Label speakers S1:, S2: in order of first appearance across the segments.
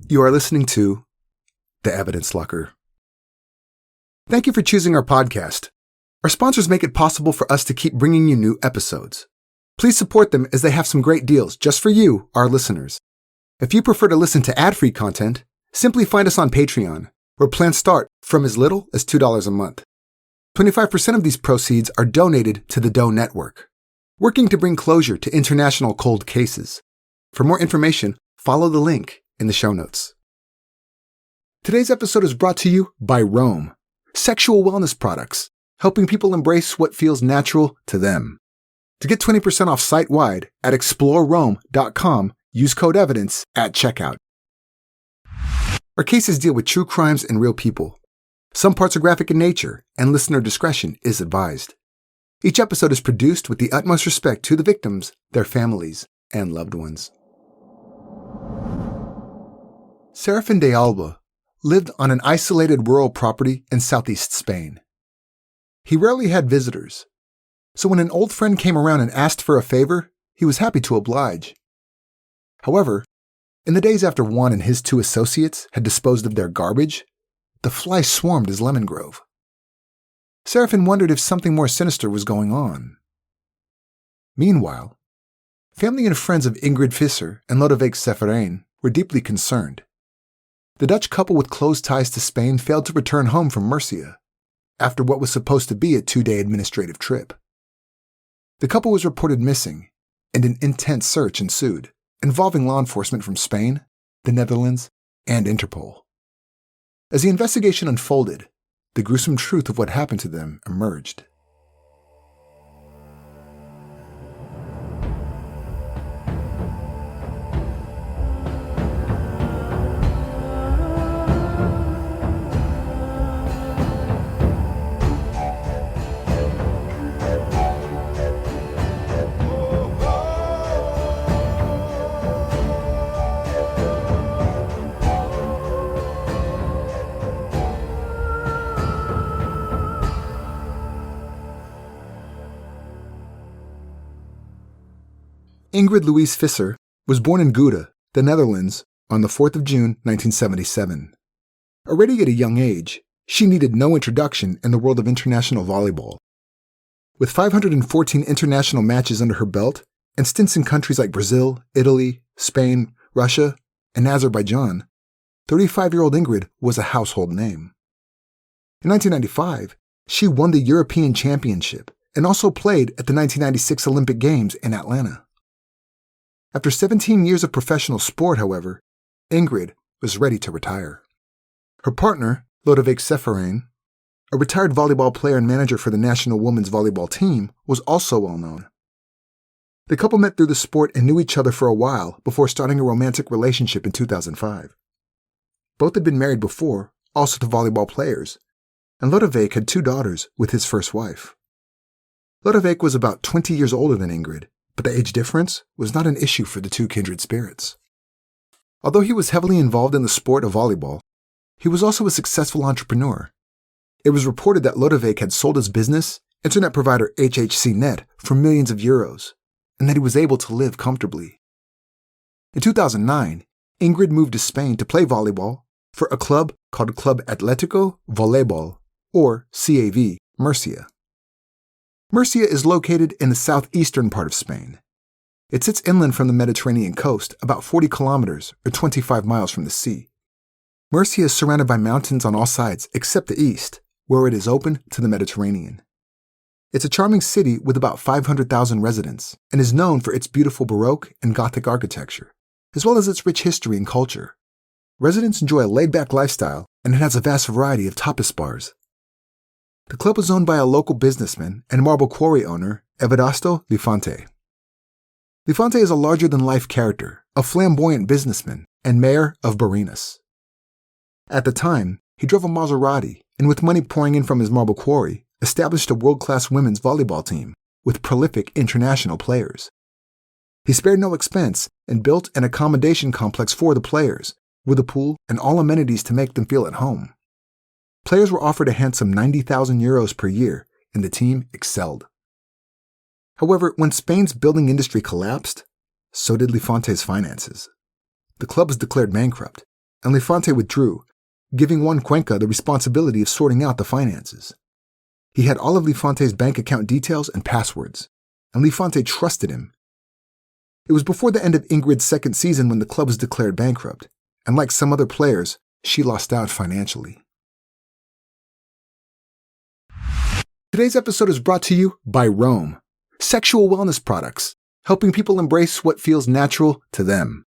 S1: You are listening to The Evidence Locker. Thank you for choosing our podcast. Our sponsors make it possible for us to keep bringing you new episodes. Please support them as they have some great deals just for you, our listeners. If you prefer to listen to ad-free content, simply find us on Patreon, where plans start from as little as $2 a month. 25% of these proceeds are donated to the Doe Network, working to bring closure to international cold cases. For more information, follow the link in the show notes. Today's episode is brought to you by Rome, sexual wellness products, helping people embrace what feels natural to them. To get 20% off site-wide at explorerome.com, use code EVIDENCE at checkout. Our cases deal with true crimes and real people. Some parts are graphic in nature, and listener discretion is advised. Each episode is produced with the utmost respect to the victims, their families, and loved ones. Serafin de Alba lived on an isolated rural property in southeast Spain. He rarely had visitors, so when an old friend came around and asked for a favor, he was happy to oblige. However, in the days after Juan and his two associates had disposed of their garbage, the flies swarmed his lemon grove. Serafin wondered if something more sinister was going on. Meanwhile, family and friends of Ingrid Visser and Lodewijk Severein were deeply concerned. The Dutch couple with close ties to Spain failed to return home from Murcia after what was supposed to be a 2-day administrative trip. The couple was reported missing, and an intense search ensued, involving law enforcement from Spain, the Netherlands, and Interpol. As the investigation unfolded, the gruesome truth of what happened to them emerged. Ingrid Louise Visser was born in Gouda, the Netherlands, on the 4th of June, 1977. Already at a young age, she needed no introduction in the world of international volleyball. With 514 international matches under her belt and stints in countries like Brazil, Italy, Spain, Russia, and Azerbaijan, 35-year-old Ingrid was a household name. In 1995, she won the European Championship and also played at the 1996 Olympic Games in Atlanta. After 17 years of professional sport, however, Ingrid was ready to retire. Her partner, Lodewijk Severein, a retired volleyball player and manager for the national women's volleyball team, was also well known. The couple met through the sport and knew each other for a while before starting a romantic relationship in 2005. Both had been married before, also to volleyball players, and Lodewijk had 2 daughters with his first wife. Lodewijk was about 20 years older than Ingrid, but the age difference was not an issue for the two kindred spirits. Although he was heavily involved in the sport of volleyball, he was also a successful entrepreneur. It was reported that Lodewijk had sold his business, internet provider HHC Net, for millions of euros, and that he was able to live comfortably. In 2009, Ingrid moved to Spain to play volleyball for a club called Club Atlético Volleyball, or CAV, Murcia. Murcia is located in the southeastern part of Spain. It sits inland from the Mediterranean coast, about 40 kilometers or 25 miles from the sea. Murcia is surrounded by mountains on all sides except the east, where it is open to the Mediterranean. It's a charming city with about 500,000 residents and is known for its beautiful Baroque and Gothic architecture, as well as its rich history and culture. Residents enjoy a laid-back lifestyle, and it has a vast variety of tapas bars. The club was owned by a local businessman and marble quarry owner, Evaristo Lifante. Lifante is a larger-than-life character, a flamboyant businessman, and mayor of Barinas. At the time, he drove a Maserati, and with money pouring in from his marble quarry, established a world-class women's volleyball team with prolific international players. He spared no expense and built an accommodation complex for the players, with a pool and all amenities to make them feel at home. Players were offered a handsome 90,000 euros per year, and the team excelled. However, when Spain's building industry collapsed, so did Lifante's finances. The club was declared bankrupt, and Lifante withdrew, giving Juan Cuenca the responsibility of sorting out the finances. He had all of Lifante's bank account details and passwords, and Lifante trusted him. It was before the end of Ingrid's second season when the club was declared bankrupt, and like some other players, she lost out financially. Today's episode is brought to you by Rome, sexual wellness products, helping people embrace what feels natural to them.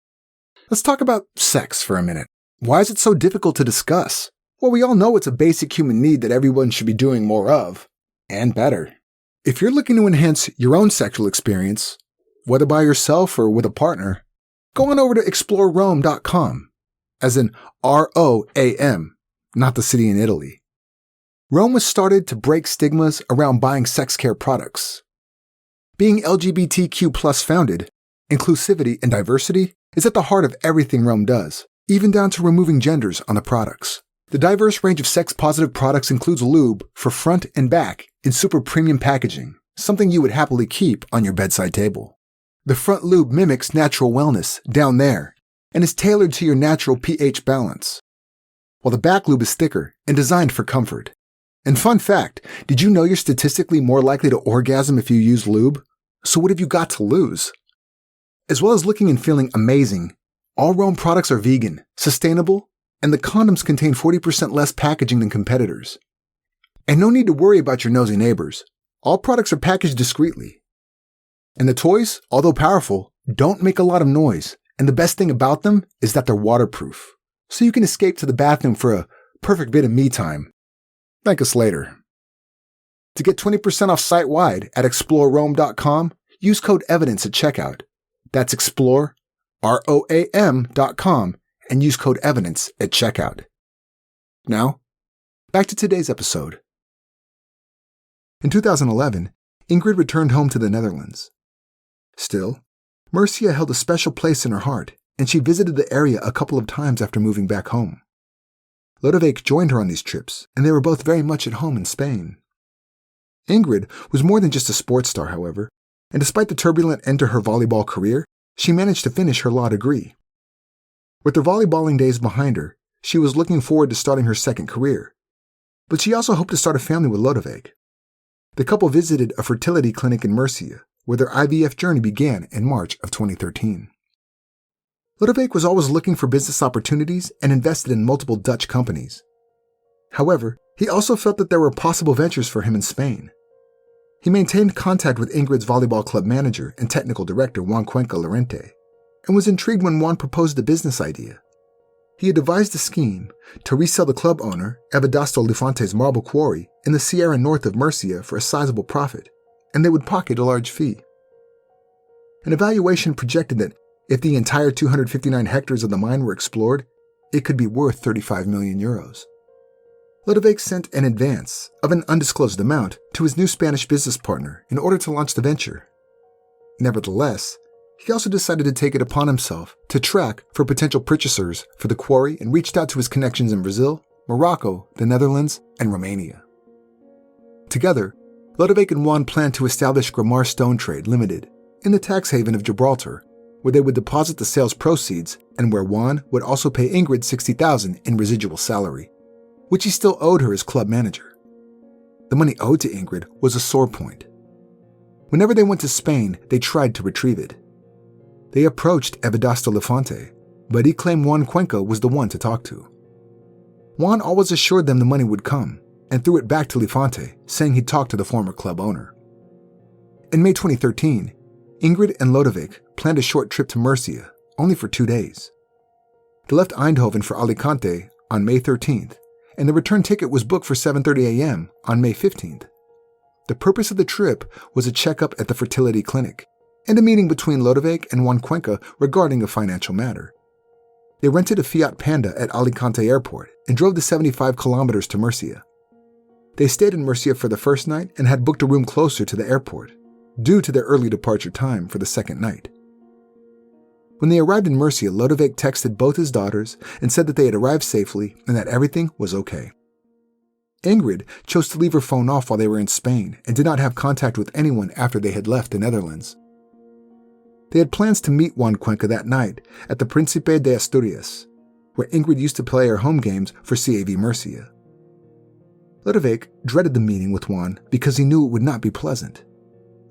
S1: Let's talk about sex for a minute. Why is it so difficult to discuss? Well, we all know it's a basic human need that everyone should be doing more of, and better. If you're looking to enhance your own sexual experience, whether by yourself or with a partner, go on over to explorerome.com, as in R-O-A-M, not the city in Italy. Rome was started to break stigmas around buying sex care products. Being LGBTQ+ founded, inclusivity and diversity is at the heart of everything Rome does, even down to removing genders on the products. The diverse range of sex-positive products includes lube for front and back in super premium packaging, something you would happily keep on your bedside table. The front lube mimics natural wellness down there and is tailored to your natural pH balance, while the back lube is thicker and designed for comfort. And fun fact, did you know you're statistically more likely to orgasm if you use lube? So what have you got to lose? As well as looking and feeling amazing, all Rome products are vegan, sustainable, and the condoms contain 40% less packaging than competitors. And no need to worry about your nosy neighbors. All products are packaged discreetly. And the toys, although powerful, don't make a lot of noise, and the best thing about them is that they're waterproof, so you can escape to the bathroom for a perfect bit of me time. Thank us later. To get 20% off site-wide at explorerome.com, use code EVIDENCE at checkout. That's explore, ROAM.com, and use code EVIDENCE at checkout. Now, back to today's episode. In 2011, Ingrid returned home to the Netherlands. Still, Murcia held a special place in her heart, and she visited the area a couple of times after moving back home. Lodewijk joined her on these trips, and they were both very much at home in Spain. Ingrid was more than just a sports star, however, and despite the turbulent end to her volleyball career, she managed to finish her law degree. With her volleyballing days behind her, she was looking forward to starting her second career, but she also hoped to start a family with Lodewijk. The couple visited a fertility clinic in Murcia, where their IVF journey began in March of 2013. Lodewijk was always looking for business opportunities and invested in multiple Dutch companies. However, he also felt that there were possible ventures for him in Spain. He maintained contact with Ingrid's volleyball club manager and technical director Juan Cuenca and was intrigued when Juan proposed a business idea. He had devised a scheme to resell the club owner, Evadasto Lifante's marble quarry in the Sierra north of Murcia for a sizable profit, and they would pocket a large fee. An evaluation projected that if the entire 259 hectares of the mine were explored, it could be worth 35 million euros. Lodewijk sent an advance of an undisclosed amount to his new Spanish business partner in order to launch the venture. Nevertheless, he also decided to take it upon himself to track for potential purchasers for the quarry and reached out to his connections in Brazil, Morocco, the Netherlands, and Romania. Together, Lodewijk and Juan planned to establish Gramar Stone Trade Limited in the tax haven of Gibraltar, where they would deposit the sales proceeds and where Juan would also pay Ingrid $60,000 in residual salary, which he still owed her as club manager. The money owed to Ingrid was a sore point. Whenever they went to Spain, they tried to retrieve it. They approached Evadasto Lifante, but he claimed Juan Cuenca was the one to talk to. Juan always assured them the money would come, and threw it back to Lifante, saying he'd talked to the former club owner. In May 2013, Ingrid and Lodewijk planned a short trip to Murcia, only for 2 days. They left Eindhoven for Alicante on May 13th, and the return ticket was booked for 7:30 a.m. on May 15th. The purpose of the trip was a checkup at the fertility clinic, and a meeting between Lodewijk and Juan Cuenca regarding a financial matter. They rented a Fiat Panda at Alicante Airport and drove the 75 kilometers to Murcia. They stayed in Murcia for the first night and had booked a room closer to the airport, due to their early departure time for the second night. When they arrived in Murcia, Lodewijk texted both his daughters and said that they had arrived safely and that everything was okay. Ingrid chose to leave her phone off while they were in Spain and did not have contact with anyone after they had left the Netherlands. They had plans to meet Juan Cuenca that night at the Príncipe de Asturias. where Ingrid used to play her home games for CAV Murcia. Lodewijk dreaded the meeting with Juan because he knew it would not be pleasant.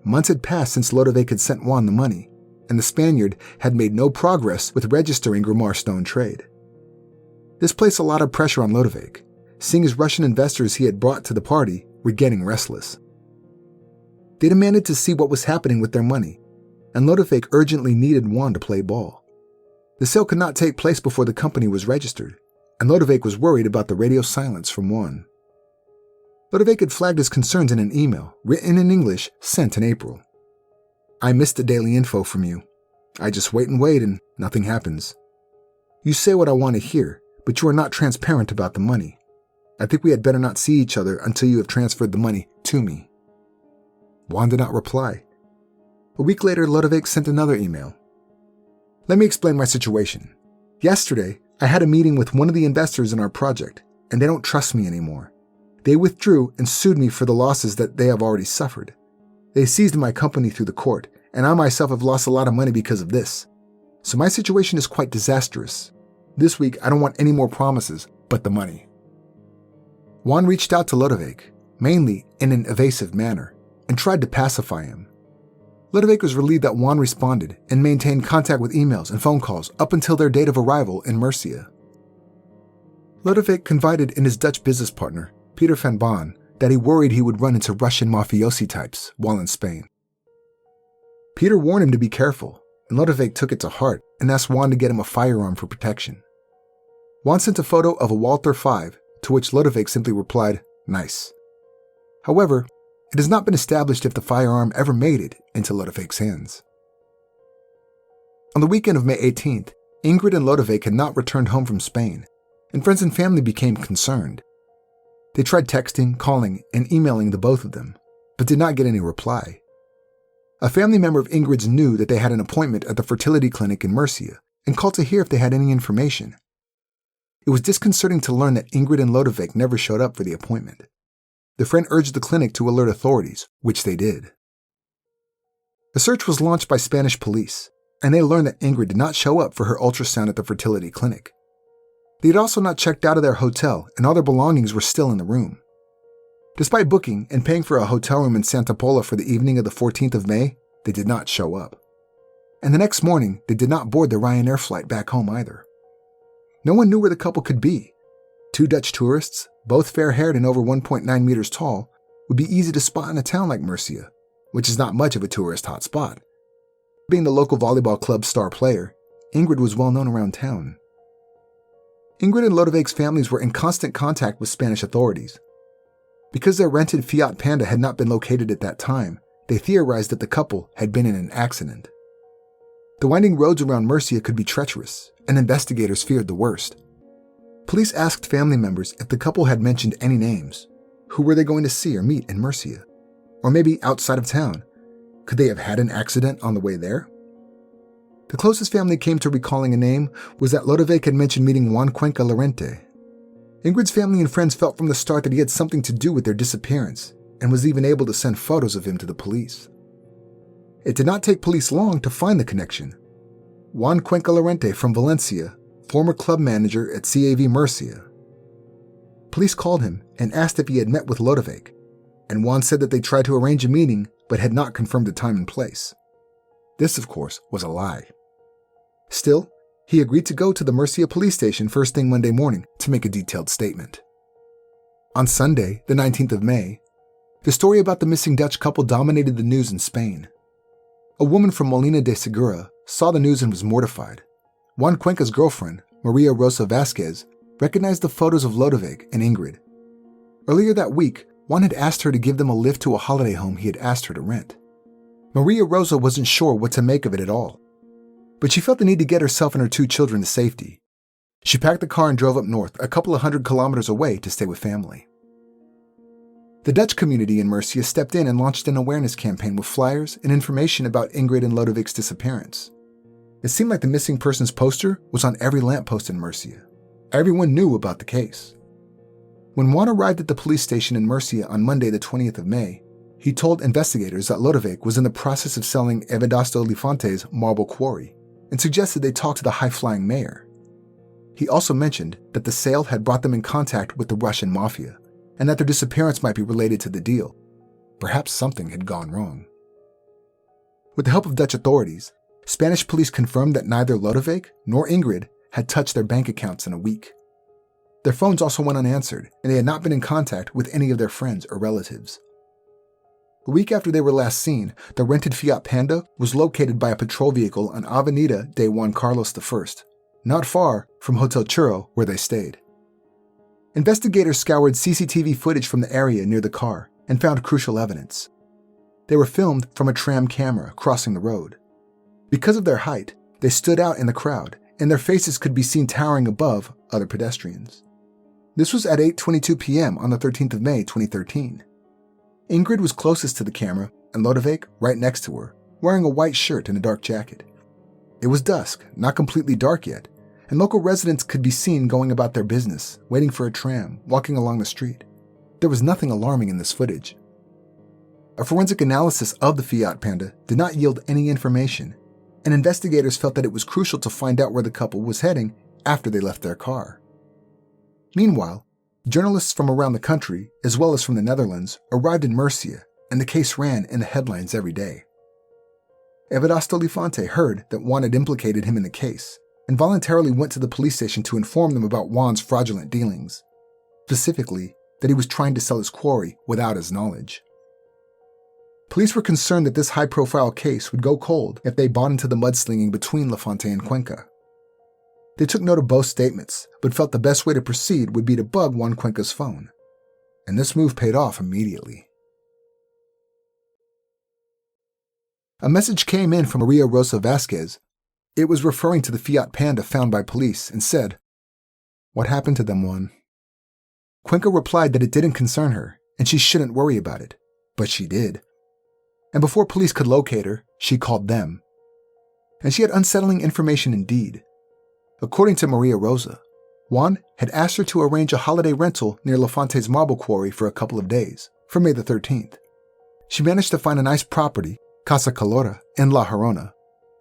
S1: Months had passed since Lodewijk had sent Juan the money, and the Spaniard had made no progress with registering Grimar's stone trade. This placed a lot of pressure on Lodewijk, seeing as Russian investors he had brought to the party were getting restless. They demanded to see what was happening with their money, and Lodewijk urgently needed Juan to play ball. The sale could not take place before the company was registered, and Lodewijk was worried about the radio silence from Juan. Lodewijk had flagged his concerns in an email, written in English, sent in April. "I missed the daily info from you. I just wait and nothing happens. You say what I want to hear, but you are not transparent about the money. I think we had better not see each other until you have transferred the money to me." Juan did not reply. A week later, Lodewijk sent another email. "Let me explain my situation. Yesterday, I had a meeting with one of the investors in our project, and they don't trust me anymore. They withdrew and sued me for the losses that they have already suffered. They seized my company through the court, and I myself have lost a lot of money because of this. So my situation is quite disastrous. This week, I don't want any more promises but the money." Juan reached out to Lodewijk, mainly in an evasive manner, and tried to pacify him. Lodewijk was relieved that Juan responded and maintained contact with emails and phone calls up until their date of arrival in Murcia. Lodewijk confided in his Dutch business partner, Peter van Baan, that he worried he would run into Russian mafiosi types while in Spain. Peter warned him to be careful, and Lodewijk took it to heart and asked Juan to get him a firearm for protection. Juan sent a photo of a Walther 5, to which Lodewijk simply replied, "Nice." However, it has not been established if the firearm ever made it into Lodewijk's hands. On the weekend of May 18th, Ingrid and Lodewijk had not returned home from Spain, and friends and family became concerned. They tried texting, calling, and emailing the both of them, but did not get any reply. A family member of Ingrid's knew that they had an appointment at the fertility clinic in Murcia and called to hear if they had any information. It was disconcerting to learn that Ingrid and Lodewijk never showed up for the appointment. The friend urged the clinic to alert authorities, which they did. A search was launched by Spanish police, and they learned that Ingrid did not show up for her ultrasound at the fertility clinic. They had also not checked out of their hotel, and all their belongings were still in the room. Despite booking and paying for a hotel room in Santa Pola for the evening of the 14th of May, they did not show up. And the next morning, they did not board the Ryanair flight back home either. No one knew where the couple could be. Two Dutch tourists, both fair-haired and over 1.9 meters tall, would be easy to spot in a town like Murcia, which is not much of a tourist hotspot. Being the local volleyball club's star player, Ingrid was well known around town. Ingrid and Lodewijk's families were in constant contact with Spanish authorities. Because their rented Fiat Panda had not been located at that time, they theorized that the couple had been in an accident. The winding roads around Murcia could be treacherous, and investigators feared the worst. Police asked family members if the couple had mentioned any names. Who were they going to see or meet in Murcia? Or maybe outside of town? Could they have had an accident on the way there? The closest family came to recalling a name was that Lodewijk had mentioned meeting Juan Cuenca Lorente. Ingrid's family and friends felt from the start that he had something to do with their disappearance, and was even able to send photos of him to the police. It did not take police long to find the connection. Juan Cuenca Lorente from Valencia, former club manager at CAV Murcia. Police called him and asked if he had met with Lodewijk, and Juan said that they tried to arrange a meeting but had not confirmed the time and place. This, of course, was a lie. Still, he agreed to go to the Murcia police station first thing Monday morning to make a detailed statement. On Sunday, the 19th of May, the story about the missing Dutch couple dominated the news in Spain. A woman from Molina de Segura saw the news and was mortified. Juan Cuenca's girlfriend, Maria Rosa Vasquez, recognized the photos of Lodewijk and Ingrid. Earlier that week, Juan had asked her to give them a lift to a holiday home he had asked her to rent. Maria Rosa wasn't sure what to make of it at all, but she felt the need to get herself and her two children to safety. She packed the car and drove up north, a couple of 100 kilometers away, to stay with family. The Dutch community in Murcia stepped in and launched an awareness campaign with flyers and information about Ingrid and Lodewijk's disappearance. It seemed like the missing persons poster was on every lamppost in Murcia. Everyone knew about the case. When Juan arrived at the police station in Murcia on Monday the 20th of May, he told investigators that Lodewijk was in the process of selling Evadasto Lifante's marble quarry and suggested they talk to the high-flying mayor. He also mentioned that the sale had brought them in contact with the Russian mafia, and that their disappearance might be related to the deal. Perhaps something had gone wrong. With the help of Dutch authorities, Spanish police confirmed that neither Lodewijk nor Ingrid had touched their bank accounts in a week. Their phones also went unanswered, and they had not been in contact with any of their friends or relatives. A week after they were last seen, the rented Fiat Panda was located by a patrol vehicle on Avenida de Juan Carlos I, not far from Hotel Churro where they stayed. Investigators scoured CCTV footage from the area near the car and found crucial evidence. They were filmed from a tram camera crossing the road. Because of their height, they stood out in the crowd, and their faces could be seen towering above other pedestrians. This was at 8:22 p.m. on the 13th of May, 2013. Ingrid was closest to the camera, and Lodewijk right next to her, wearing a white shirt and a dark jacket. It was dusk, not completely dark yet, and local residents could be seen going about their business, waiting for a tram, walking along the street. There was nothing alarming in this footage. A forensic analysis of the Fiat Panda did not yield any information, and investigators felt that it was crucial to find out where the couple was heading after they left their car. Meanwhile, journalists from around the country, as well as from the Netherlands, arrived in Murcia, and the case ran in the headlines every day. Everasto Lifante heard that Juan had implicated him in the case, and voluntarily went to the police station to inform them about Juan's fraudulent dealings, specifically that he was trying to sell his quarry without his knowledge. Police were concerned that this high-profile case would go cold if they bought into the mudslinging between Lifante and Cuenca. They took note of both statements, but felt the best way to proceed would be to bug Juan Cuenca's phone. And this move paid off immediately. A message came in from Maria Rosa Vasquez. It was referring to the Fiat Panda found by police and said, "What happened to them, Juan?" Cuenca replied that it didn't concern her, and she shouldn't worry about it. But she did. And before police could locate her, she called them. And she had unsettling information indeed. According to Maria Rosa, Juan had asked her to arrange a holiday rental near Lifante's marble quarry for a couple of days, for May the 13th. She managed to find a nice property, Casa Calora, in La Jarona,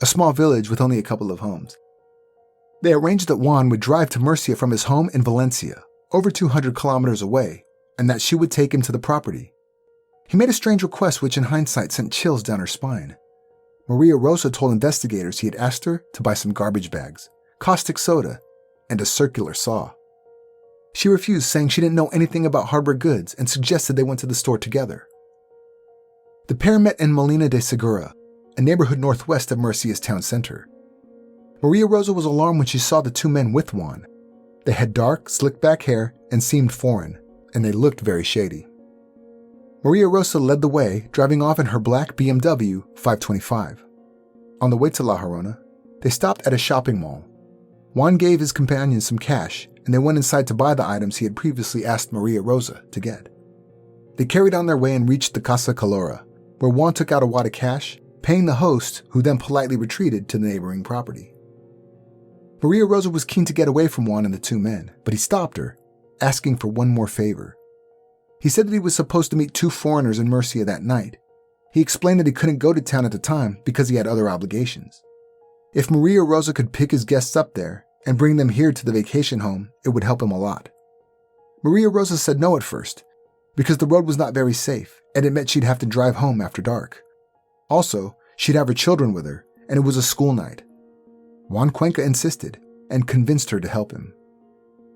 S1: a small village with only a couple of homes. They arranged that Juan would drive to Murcia from his home in Valencia, over 200 kilometers away, and that she would take him to the property. He made a strange request which in hindsight sent chills down her spine. Maria Rosa told investigators he had asked her to buy some garbage bags, caustic soda, and a circular saw. She refused, saying she didn't know anything about hardware goods and suggested they went to the store together. The pair met in Molina de Segura, a neighborhood northwest of Murcia's town center. Maria Rosa was alarmed when she saw the two men with Juan. They had dark, slick-back hair and seemed foreign, and they looked very shady. Maria Rosa led the way, driving off in her black BMW 525. On the way to La Jarona, they stopped at a shopping mall. Juan gave his companion some cash, and they went inside to buy the items he had previously asked Maria Rosa to get. They carried on their way and reached the Casa Calora, where Juan took out a wad of cash, paying the host, who then politely retreated to the neighboring property. Maria Rosa was keen to get away from Juan and the two men, but he stopped her, asking for one more favor. He said that he was supposed to meet two foreigners in Murcia that night. He explained that he couldn't go to town at the time because he had other obligations. If Maria Rosa could pick his guests up there and bring them here to the vacation home, it would help him a lot. Maria Rosa said no at first, because the road was not very safe, and it meant she'd have to drive home after dark. Also, she'd have her children with her, and it was a school night. Juan Cuenca insisted, and convinced her to help him.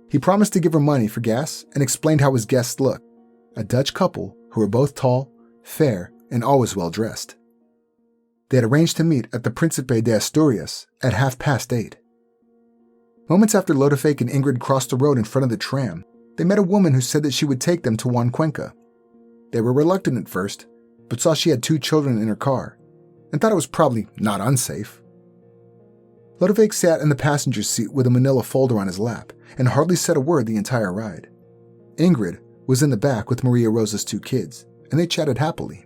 S1: He promised to give her money for gas and explained how his guests looked, a Dutch couple who were both tall, fair, and always well-dressed. They had arranged to meet at the Príncipe de Asturias at 8:30. Moments after Lodewijk and Ingrid crossed the road in front of the tram, they met a woman who said that she would take them to Juan Cuenca. They were reluctant at first, but saw she had two children in her car, and thought it was probably not unsafe. Lodewijk sat in the passenger seat with a manila folder on his lap, and hardly said a word the entire ride. Ingrid was in the back with Maria Rosa's two kids, and they chatted happily.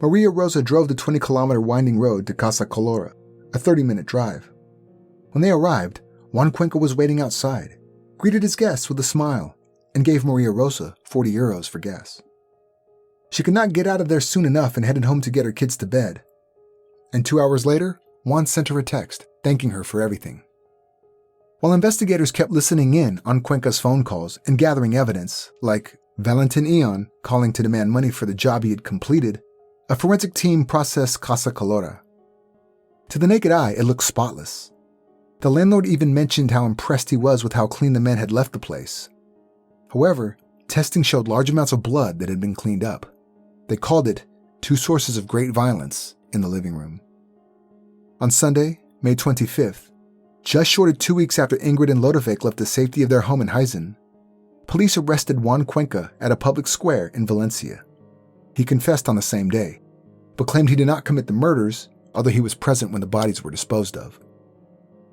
S1: Maria Rosa drove the 20-kilometer winding road to Casa Calora, a 30-minute drive. When they arrived, Juan Cuenca was waiting outside, greeted his guests with a smile, and gave Maria Rosa 40 euros for gas. She could not get out of there soon enough and headed home to get her kids to bed. And 2 hours later, Juan sent her a text, thanking her for everything. While investigators kept listening in on Cuenca's phone calls and gathering evidence, like Valentin Ion calling to demand money for the job he had completed, a forensic team processed Casa Colora. To the naked eye, it looked spotless. The landlord even mentioned how impressed he was with how clean the men had left the place. However, testing showed large amounts of blood that had been cleaned up. They called it two sources of great violence in the living room. On Sunday, May 25th, just short of 2 weeks after Ingrid and Lodewijk left the safety of their home in Huizen, police arrested Juan Cuenca at a public square in Valencia. He confessed on the same day, but claimed he did not commit the murders, although he was present when the bodies were disposed of.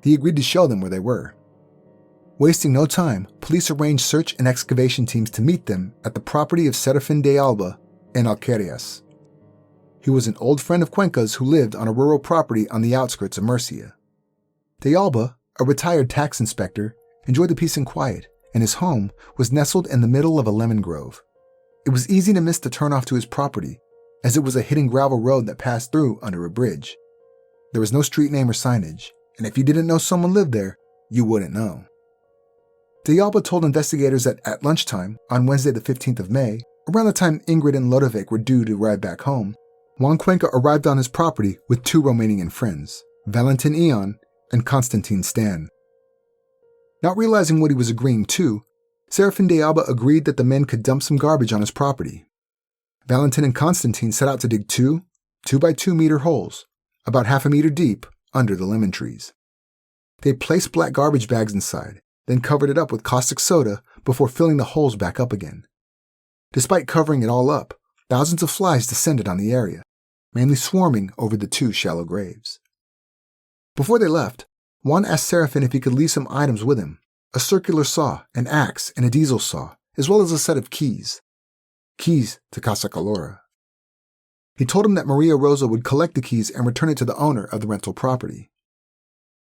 S1: He agreed to show them where they were. Wasting no time, police arranged search and excavation teams to meet them at the property of Serafin de Alba in Alquerias. He was an old friend of Cuenca's who lived on a rural property on the outskirts of Murcia. De Alba, a retired tax inspector, enjoyed the peace and quiet, and his home was nestled in the middle of a lemon grove. It was easy to miss the turnoff to his property, as it was a hidden gravel road that passed through under a bridge. There was no street name or signage, and if you didn't know someone lived there, you wouldn't know. De Alba told investigators that at lunchtime, on Wednesday the 15th of May, around the time Ingrid and Lodewijk were due to arrive back home, Juan Cuenca arrived on his property with two Romanian friends, Valentin Ion and Constantine Stan. Not realizing what he was agreeing to, Serafin de Alba agreed that the men could dump some garbage on his property. Valentin and Constantine set out to dig two 2x2 meter holes, about half a meter deep, under the lemon trees. They placed black garbage bags inside, then covered it up with caustic soda before filling the holes back up again. Despite covering it all up, thousands of flies descended on the area, mainly swarming over the two shallow graves. Before they left, Juan asked Serafin if he could leave some items with him, a circular saw, an axe, and a diesel saw, as well as a set of keys. Keys to Casa Colora. He told him that Maria Rosa would collect the keys and return it to the owner of the rental property.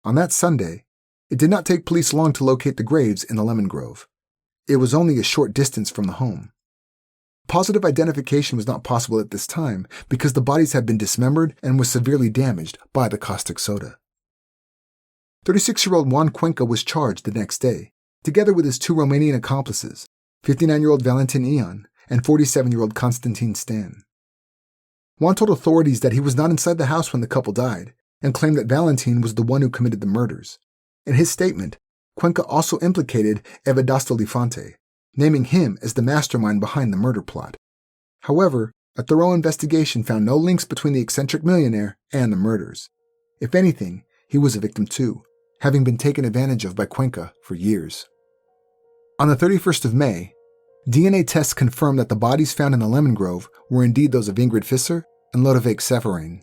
S1: On that Sunday, it did not take police long to locate the graves in the lemon grove. It was only a short distance from the home. Positive identification was not possible at this time because the bodies had been dismembered and were severely damaged by the caustic soda. 36-year-old Juan Cuenca was charged the next day, together with his two Romanian accomplices, 59-year-old Valentin Ion and 47-year-old Constantine Stan. Juan told authorities that he was not inside the house when the couple died and claimed that Valentin was the one who committed the murders. In his statement, Cuenca also implicated Evadasto Lifante, naming him as the mastermind behind the murder plot. However, a thorough investigation found no links between the eccentric millionaire and the murders. If anything, he was a victim too, having been taken advantage of by Cuenca for years. On the 31st of May, DNA tests confirmed that the bodies found in the lemon grove were indeed those of Ingrid Visser and Lodewijk Severein.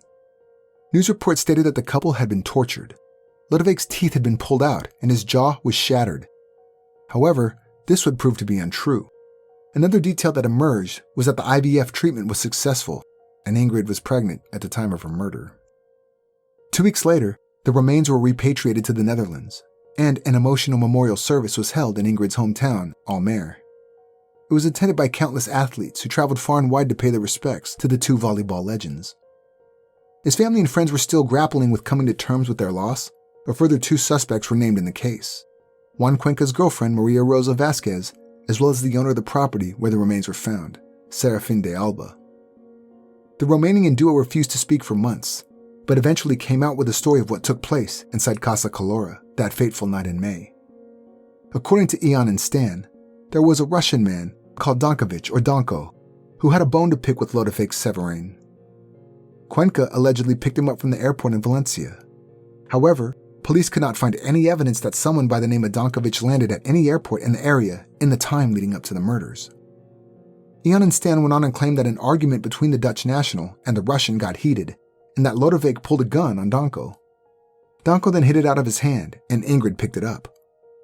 S1: News reports stated that the couple had been tortured. Lodewijk's teeth had been pulled out and his jaw was shattered. However, this would prove to be untrue. Another detail that emerged was that the IVF treatment was successful and Ingrid was pregnant at the time of her murder. 2 weeks later, the remains were repatriated to the Netherlands, and an emotional memorial service was held in Ingrid's hometown, Almere. It was attended by countless athletes who traveled far and wide to pay their respects to the two volleyball legends. His family and friends were still grappling with coming to terms with their loss, a further two suspects were named in the case: Juan Cuenca's girlfriend Maria Rosa Vasquez, as well as the owner of the property where the remains were found, Serafin de Alba. The Romanian duo refused to speak for months, but eventually came out with a story of what took place inside Casa Colora that fateful night in May. According to Ion and Stan, there was a Russian man called Donkovich or Donko, who had a bone to pick with Lodewijk Severein. Cuenca allegedly picked him up from the airport in Valencia. However, police could not find any evidence that someone by the name of Donkovich landed at any airport in the area in the time leading up to the murders. Ion and Stan went on and claimed that an argument between the Dutch national and the Russian got heated, and that Lodewijk pulled a gun on Donko. Donko then hit it out of his hand, and Ingrid picked it up.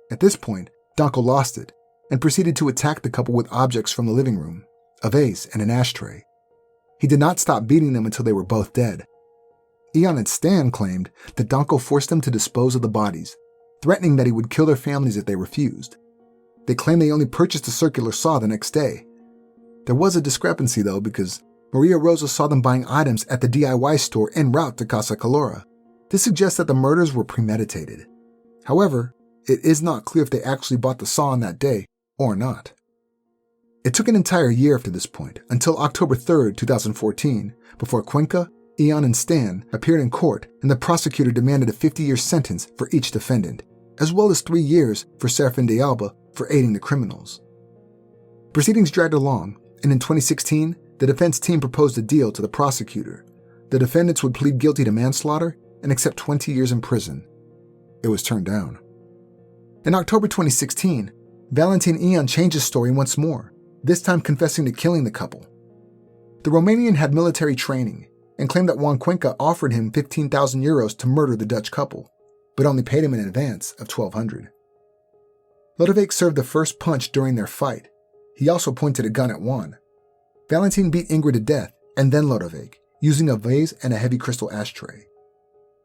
S1: At this point, Donko lost it, and proceeded to attack the couple with objects from the living room, a vase and an ashtray. He did not stop beating them until they were both dead. Ion and Stan claimed that Donko forced them to dispose of the bodies, threatening that he would kill their families if they refused. They claimed they only purchased a circular saw the next day. There was a discrepancy though, because Maria Rosa saw them buying items at the DIY store en route to Casa Colora. This suggests that the murders were premeditated. However, it is not clear if they actually bought the saw on that day or not. It took an entire year after this point, until October 3, 2014, before Cuenca, Ian, and Stan appeared in court and the prosecutor demanded a 50-year sentence for each defendant, as well as 3 years for Severein de Alba for aiding the criminals. Proceedings dragged along, and in 2016, the defense team proposed a deal to the prosecutor. The defendants would plead guilty to manslaughter and accept 20 years in prison. It was turned down. In October 2016, Valentin Ion changed his story once more, this time confessing to killing the couple. The Romanian had military training and claimed that Juan Cuenca offered him 15,000 euros to murder the Dutch couple, but only paid him in advance of 1,200. Lodewijk served the first punch during their fight. He also pointed a gun at Juan. Valentin beat Ingrid to death and then Lodewijk, using a vase and a heavy crystal ashtray.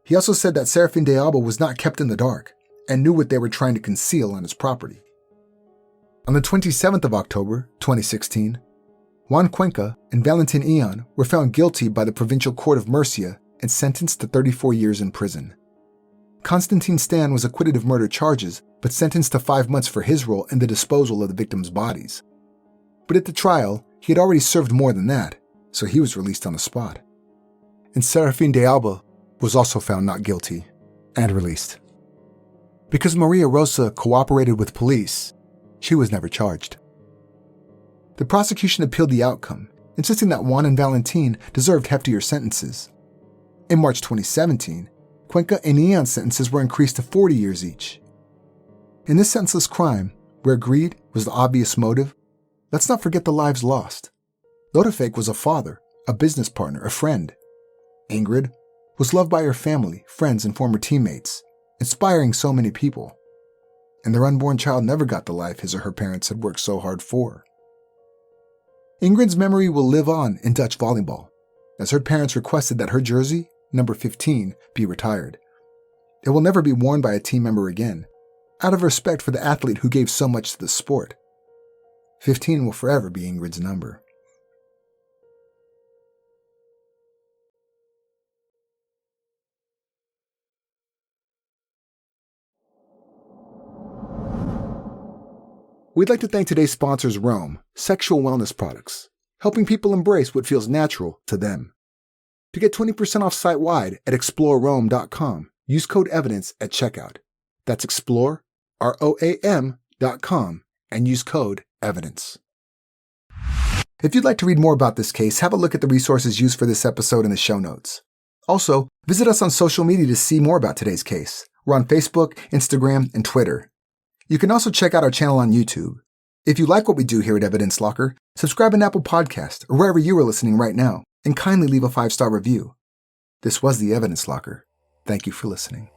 S1: He also said that Severein de Alba was not kept in the dark and knew what they were trying to conceal on his property. On the 27th of October, 2016, Juan Cuenca and Valentin Ion were found guilty by the Provincial Court of Murcia and sentenced to 34 years in prison. Constantine Stan was acquitted of murder charges, but sentenced to 5 months for his role in the disposal of the victims' bodies. But at the trial, he had already served more than that, so he was released on the spot. And Severein de Alba was also found not guilty and released. Because Maria Rosa cooperated with police, she was never charged. The prosecution appealed the outcome, insisting that Juan and Valentin deserved heftier sentences. In March 2017, Cuenca and Ion's sentences were increased to 40 years each. In this senseless crime, where greed was the obvious motive, let's not forget the lives lost. Lodewijk was a father, a business partner, a friend. Ingrid was loved by her family, friends, and former teammates, inspiring so many people. And their unborn child never got the life his or her parents had worked so hard for. Ingrid's memory will live on in Dutch volleyball, as her parents requested that her jersey, number 15, be retired. It will never be worn by a team member again, out of respect for the athlete who gave so much to the sport. 15 will forever be Ingrid's number. We'd like to thank today's sponsors, Rome, sexual wellness products, helping people embrace what feels natural to them. To get 20% off site-wide at explorerome.com, use code EVIDENCE at checkout. That's explore, ROAM.com, and use code EVIDENCE. If you'd like to read more about this case, have a look at the resources used for this episode in the show notes. Also, visit us on social media to see more about today's case. We're on Facebook, Instagram, and Twitter. You can also check out our channel on YouTube. If you like what we do here at Evidence Locker, subscribe on Apple Podcast or wherever you are listening right now, and kindly leave a 5-star review. This was the Evidence Locker. Thank you for listening.